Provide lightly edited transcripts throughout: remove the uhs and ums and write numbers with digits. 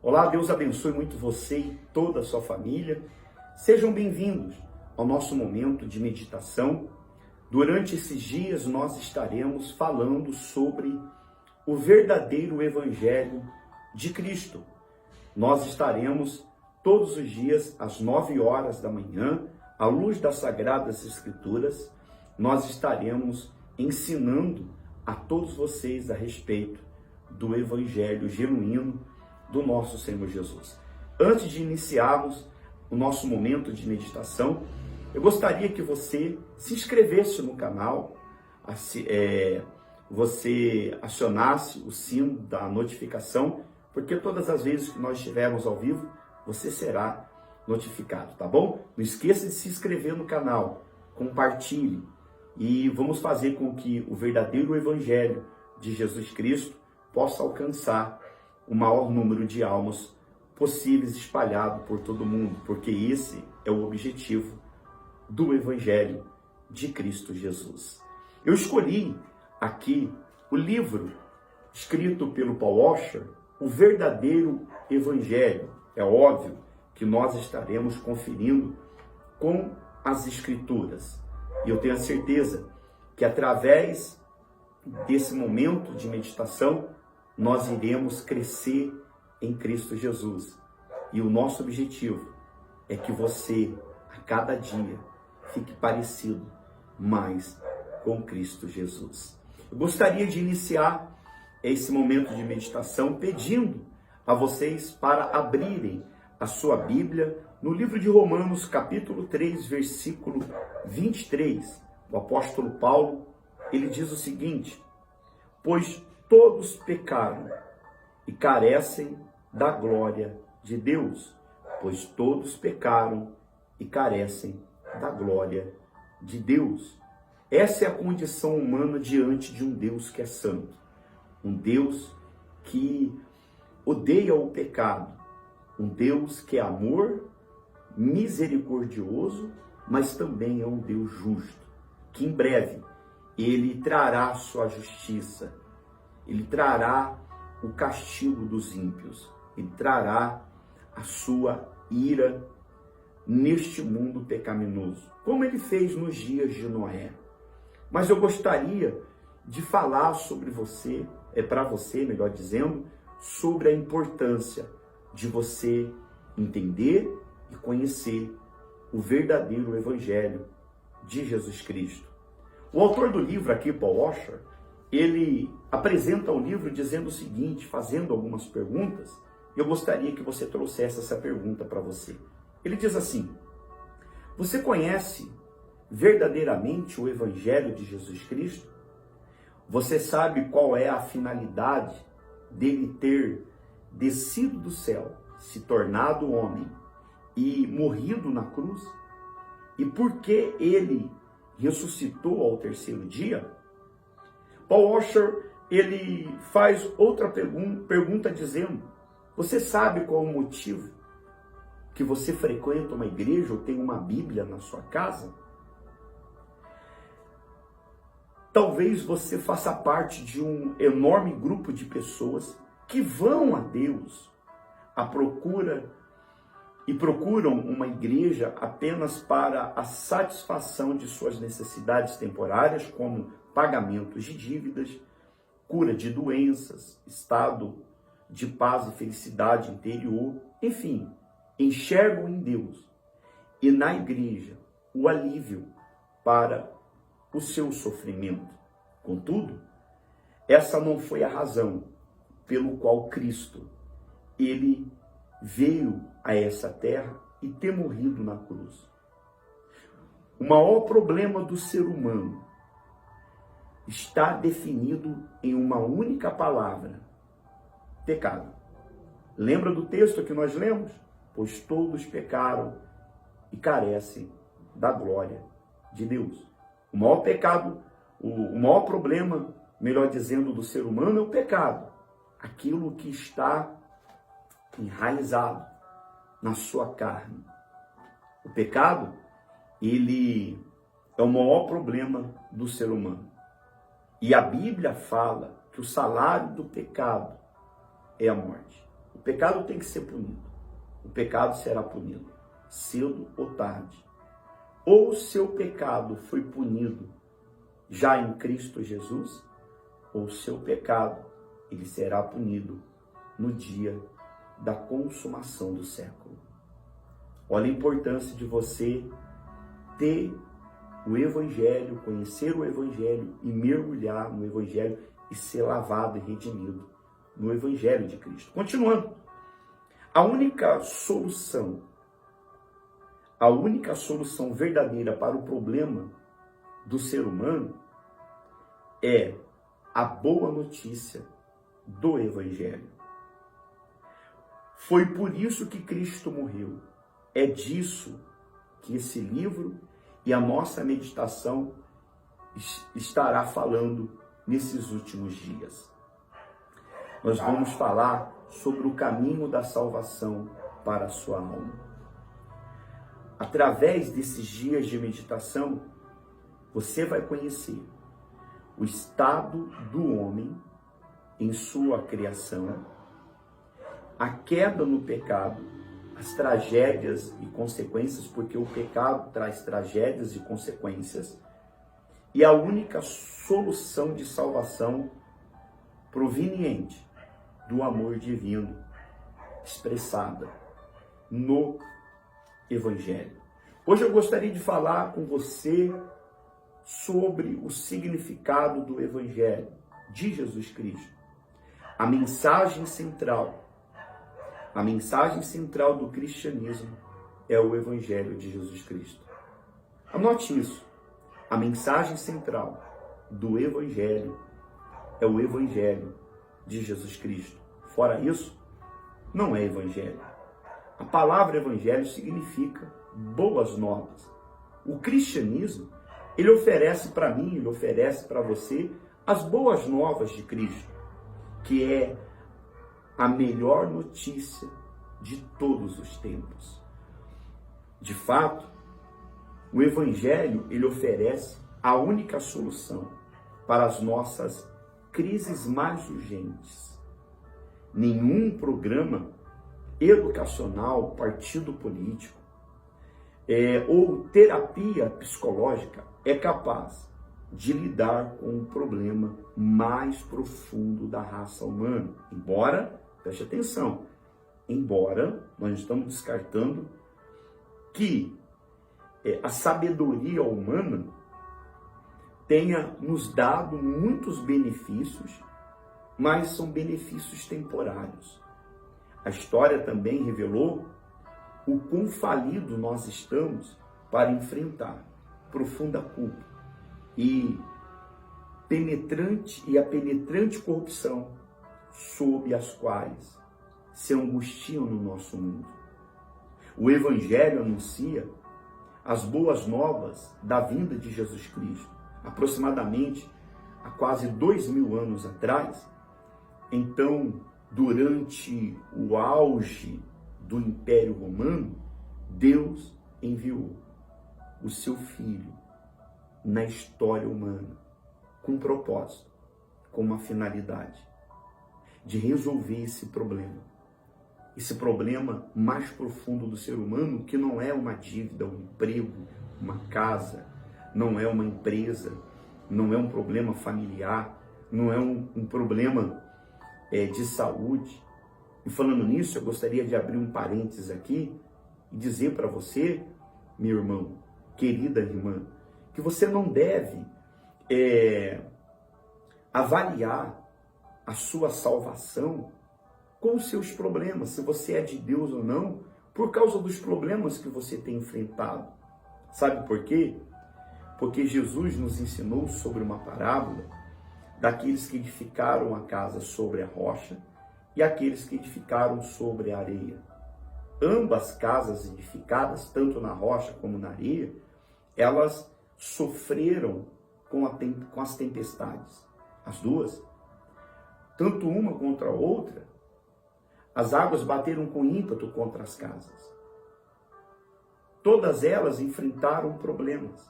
Olá, Deus abençoe muito você e toda a sua família. Sejam bem-vindos ao nosso momento de meditação. Durante esses dias nós estaremos falando sobre o verdadeiro Evangelho de Cristo. Nós estaremos todos os dias às 9 horas da manhã, à luz das Sagradas Escrituras, nós estaremos ensinando a todos vocês a respeito do Evangelho genuíno do nosso Senhor Jesus. Antes de iniciarmos o nosso momento de meditação, eu gostaria que você se inscrevesse no canal, você acionasse o sino da notificação, porque todas as vezes que nós estivermos ao vivo, você será notificado, tá bom? Não esqueça de se inscrever no canal, compartilhe e vamos fazer com que o verdadeiro Evangelho de Jesus Cristo possa alcançar o maior número de almas possíveis espalhado por todo mundo, porque esse é o objetivo do Evangelho de Cristo Jesus. Eu escolhi aqui o livro escrito pelo Paul Washer, O Verdadeiro Evangelho. É óbvio que nós estaremos conferindo com as Escrituras. E eu tenho a certeza que através desse momento de meditação, nós iremos crescer em Cristo Jesus. E o nosso objetivo é que você, a cada dia, fique parecido mais com Cristo Jesus. Eu gostaria de iniciar esse momento de meditação pedindo a vocês para abrirem a sua Bíblia no livro de Romanos, capítulo 3, versículo 23. O apóstolo Paulo, ele diz o seguinte: pois todos pecaram e carecem da glória de Deus. Pois todos pecaram e carecem da glória de Deus. Essa é a condição humana diante de um Deus que é santo. Um Deus que odeia o pecado. Um Deus que é amor, misericordioso, mas também é um Deus justo. Que em breve ele trará sua justiça. Ele trará o castigo dos ímpios. Ele trará a sua ira neste mundo pecaminoso, como ele fez nos dias de Noé. Mas eu gostaria de falar sobre você, para você, melhor dizendo, sobre a importância de você entender e conhecer o verdadeiro Evangelho de Jesus Cristo. O autor do livro aqui, Paul Washer, ele apresenta o livro dizendo o seguinte, fazendo algumas perguntas. Eu gostaria que você trouxesse essa pergunta para você. Ele diz assim: você conhece verdadeiramente o Evangelho de Jesus Cristo? Você sabe qual é a finalidade dele ter descido do céu, se tornado homem e morrido na cruz? E por que ele ressuscitou ao terceiro dia? Paul Washer, ele faz outra pergunta dizendo: você sabe qual é o motivo que você frequenta uma igreja ou tem uma Bíblia na sua casa? Talvez você faça parte de um enorme grupo de pessoas que vão a Deus à procura e procuram uma igreja apenas para a satisfação de suas necessidades temporárias, como pagamentos de dívidas, cura de doenças, estado de paz e felicidade interior, enfim, enxergam em Deus e na igreja o alívio para o seu sofrimento. Contudo, essa não foi a razão pelo qual Cristo, ele veio a essa terra e ter morrido na cruz. O maior problema do ser humano está definido em uma única palavra: pecado. Lembra do texto que nós lemos? Pois todos pecaram e carecem da glória de Deus. O maior pecado, o maior problema, melhor dizendo, do ser humano é o pecado. Aquilo que está enraizado na sua carne. O pecado, ele é o maior problema do ser humano. E a Bíblia fala que o salário do pecado é a morte. O O pecado tem que ser punido. O pecado será punido, cedo ou tarde. Ou o seu pecado foi punido já em Cristo Jesus, ou o seu pecado ele será punido no dia da consumação do século. Olha a importância de você ter o Evangelho, conhecer o Evangelho e mergulhar no Evangelho e ser lavado e redimido no Evangelho de Cristo. Continuando, a única solução verdadeira para o problema do ser humano é a boa notícia do Evangelho. Foi por isso que Cristo morreu. É disso que esse livro e a nossa meditação estará falando nesses últimos dias. Nós vamos falar sobre o caminho da salvação para a sua alma. Através desses dias de meditação, você vai conhecer o estado do homem em sua criação, a queda no pecado, as tragédias e consequências, porque o pecado traz tragédias e consequências, e a única solução de salvação proveniente do amor divino, expressada no Evangelho. Hoje eu gostaria de falar com você sobre o significado do Evangelho de Jesus Cristo. A mensagem central do cristianismo é o Evangelho de Jesus Cristo. Anote isso. A mensagem central do Evangelho é o Evangelho de Jesus Cristo. Fora isso, não é Evangelho. A palavra Evangelho significa boas novas. O cristianismo, ele oferece para mim, ele oferece para você as boas novas de Cristo, que é a melhor notícia de todos os tempos. De fato, o Evangelho, ele oferece a única solução para as nossas crises mais urgentes. Nenhum programa educacional, partido político, ou terapia psicológica é capaz de lidar com o problema mais profundo da raça humana. Embora, preste atenção, nós estamos descartando que a sabedoria humana tenha nos dado muitos benefícios, mas são benefícios temporários. A história também revelou o quão falido nós estamos para enfrentar profunda culpa e a penetrante corrupção sob as quais se angustiam no nosso mundo. O Evangelho anuncia as boas novas da vinda de Jesus Cristo. Aproximadamente há quase 2000 anos atrás, então, durante o auge do Império Romano, Deus enviou o seu Filho na história humana, com um propósito, com uma finalidade, de resolver esse problema mais profundo do ser humano, que não é uma dívida, um emprego, uma casa, não é uma empresa, não é um problema familiar, não é um problema de saúde. E falando nisso, eu gostaria de abrir um parênteses aqui e dizer para você, meu irmão, querida irmã, que você não deve avaliar a sua salvação com os seus problemas, se você é de Deus ou não, por causa dos problemas que você tem enfrentado. Sabe por quê? Porque Jesus nos ensinou sobre uma parábola daqueles que edificaram a casa sobre a rocha e aqueles que edificaram sobre a areia. Ambas casas edificadas, tanto na rocha como na areia, elas sofreram com as tempestades. As duas. Tanto uma contra a outra, as águas bateram com ímpeto contra as casas. Todas elas enfrentaram problemas.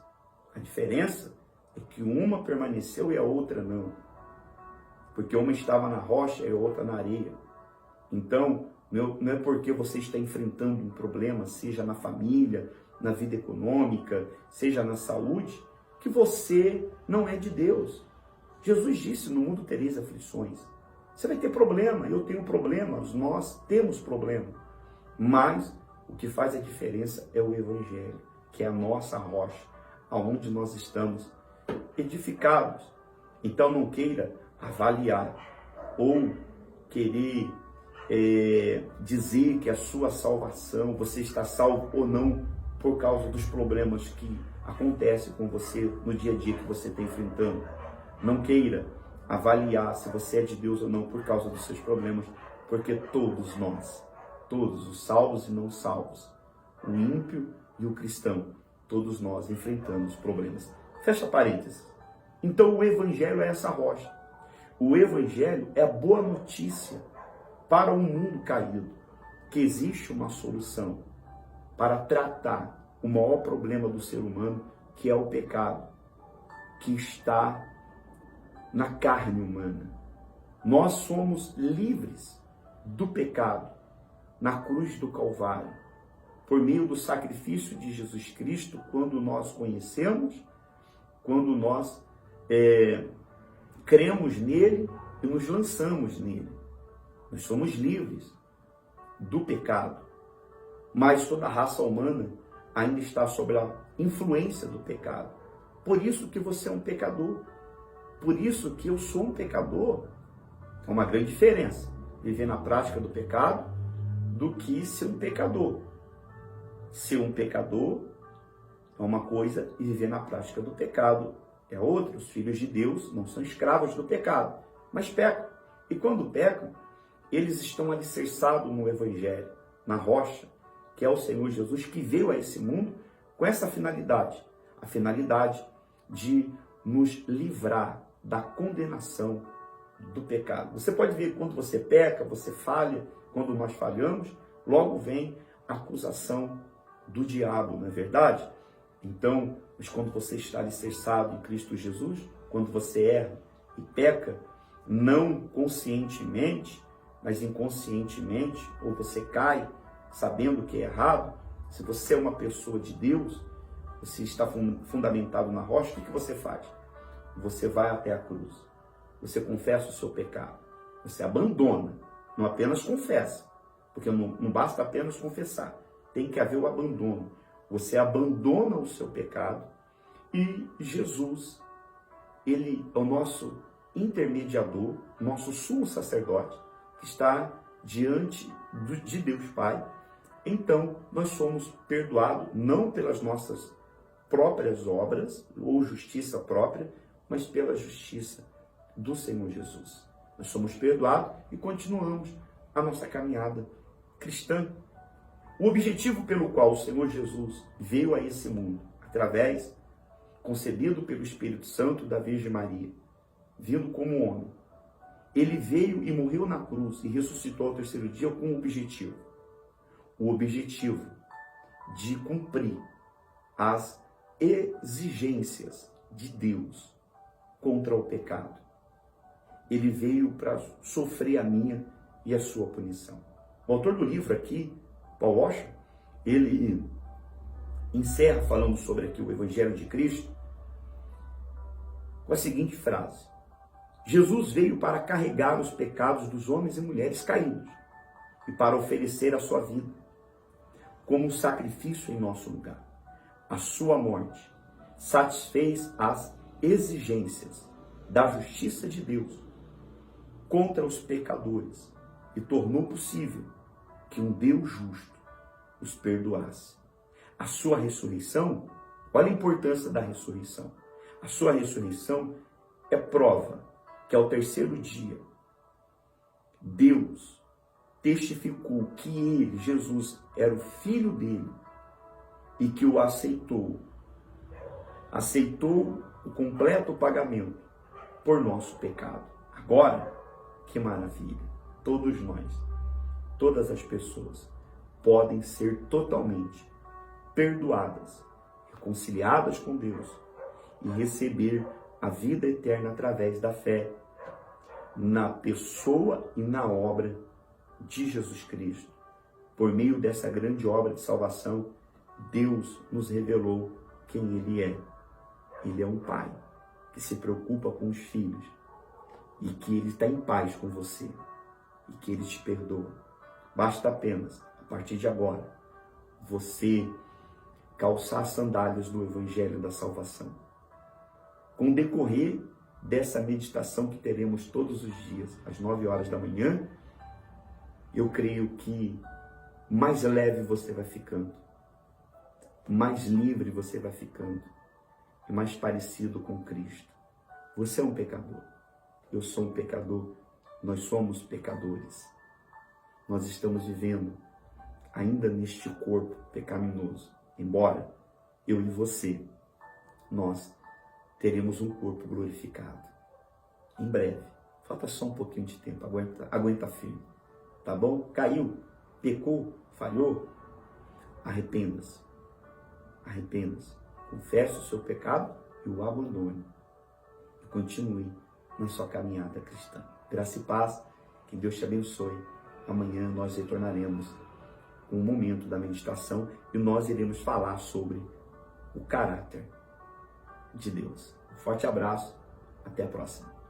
A diferença é que uma permaneceu e a outra não. Porque uma estava na rocha e a outra na areia. Então, Não é porque você está enfrentando um problema, seja na família, na vida econômica, seja na saúde, que você não é de Deus. Jesus disse, no mundo tereis aflições. Você vai ter problema, eu tenho problemas, nós temos problema. Mas o que faz a diferença é o Evangelho, que é a nossa rocha, aonde nós estamos edificados. Então não queira avaliar ou querer dizer que a sua salvação, você está salvo ou não, por causa dos problemas que acontecem com você no dia a dia que você está enfrentando. Não queira avaliar se você é de Deus ou não por causa dos seus problemas, porque todos nós, todos os salvos e não salvos, o ímpio e o cristão, todos nós enfrentamos problemas. Fecha parênteses. Então o Evangelho é essa rocha. O Evangelho é a boa notícia para um mundo caído, que existe uma solução para tratar o maior problema do ser humano, que é o pecado, que está na carne humana. Nós somos livres do pecado na cruz do Calvário, por meio do sacrifício de Jesus Cristo, quando nós conhecemos, quando nós cremos nele e nos lançamos nele. Nós somos livres do pecado, mas toda a raça humana ainda está sob a influência do pecado. Por isso que você é um pecador. Por isso que eu sou um pecador. É uma grande diferença viver na prática do pecado do que ser um pecador. Ser um pecador é uma coisa e viver na prática do pecado é outra. Os filhos de Deus não são escravos do pecado, mas pecam. E quando pecam, eles estão alicerçados no Evangelho, na rocha, que é o Senhor Jesus, que veio a esse mundo com essa finalidade, a finalidade de nos livrar da condenação do pecado. Você pode ver quando você peca, você falha, quando nós falhamos, logo vem a acusação do diabo, não é verdade? Então, mas quando você está alicerçado em Cristo Jesus, quando você erra e peca, não conscientemente, mas inconscientemente, ou você cai sabendo que é errado, se você é uma pessoa de Deus, você está fundamentado na rocha, o que você faz? Você vai até a cruz, você confessa o seu pecado, você abandona, não apenas confessa, porque não basta apenas confessar, tem que haver o abandono. Você abandona o seu pecado e Jesus, ele é o nosso intermediador, nosso sumo sacerdote, que está diante de Deus Pai. Então, nós somos perdoados não pelas nossas próprias obras ou justiça própria, mas pela justiça do Senhor Jesus. Nós somos perdoados e continuamos a nossa caminhada cristã. O objetivo pelo qual o Senhor Jesus veio a esse mundo, concebido pelo Espírito Santo da Virgem Maria, vindo como homem, ele veio e morreu na cruz e ressuscitou ao terceiro dia com um objetivo. O objetivo de cumprir as exigências de Deus contra o pecado. Ele veio para sofrer a minha e a sua punição. O autor do livro aqui, Paul Washer, ele encerra falando sobre aqui o Evangelho de Cristo com a seguinte frase: Jesus veio para carregar os pecados dos homens e mulheres caídos e para oferecer a sua vida como um sacrifício em nosso lugar. A sua morte satisfez as exigências da justiça de Deus contra os pecadores e tornou possível que um Deus justo os perdoasse. A sua ressurreição, olha a importância da ressurreição. A sua ressurreição é prova que ao terceiro dia, Deus testificou que ele, Jesus, era o filho dele e que o aceitou o completo pagamento por nosso pecado. Agora, que maravilha, todos nós, todas as pessoas podem ser totalmente perdoadas, reconciliadas com Deus e receber a vida eterna através da fé na pessoa e na obra de Jesus Cristo, por meio dessa grande obra de salvação, Deus nos revelou quem Ele é. Ele é um pai que se preocupa com os filhos e que Ele está em paz com você e que Ele te perdoa. Basta apenas, a partir de agora, você calçar as sandálias do Evangelho da Salvação. Com o decorrer dessa meditação que teremos todos os dias, às 9 horas da manhã, eu creio que mais leve você vai ficando, mais livre você vai ficando e mais parecido com Cristo. Você é um pecador, eu sou um pecador, nós somos pecadores. Nós estamos vivendo ainda neste corpo pecaminoso, embora eu e você, nós teremos um corpo glorificado. Em breve, falta só um pouquinho de tempo, aguenta firme, tá bom? Caiu, pecou, falhou, arrependa-se, confesse o seu pecado e o abandone, e continue na sua caminhada cristã. Graça e paz, que Deus te abençoe. Amanhã nós retornaremos com o momento da meditação e nós iremos falar sobre o caráter de Deus. Um forte abraço, até a próxima.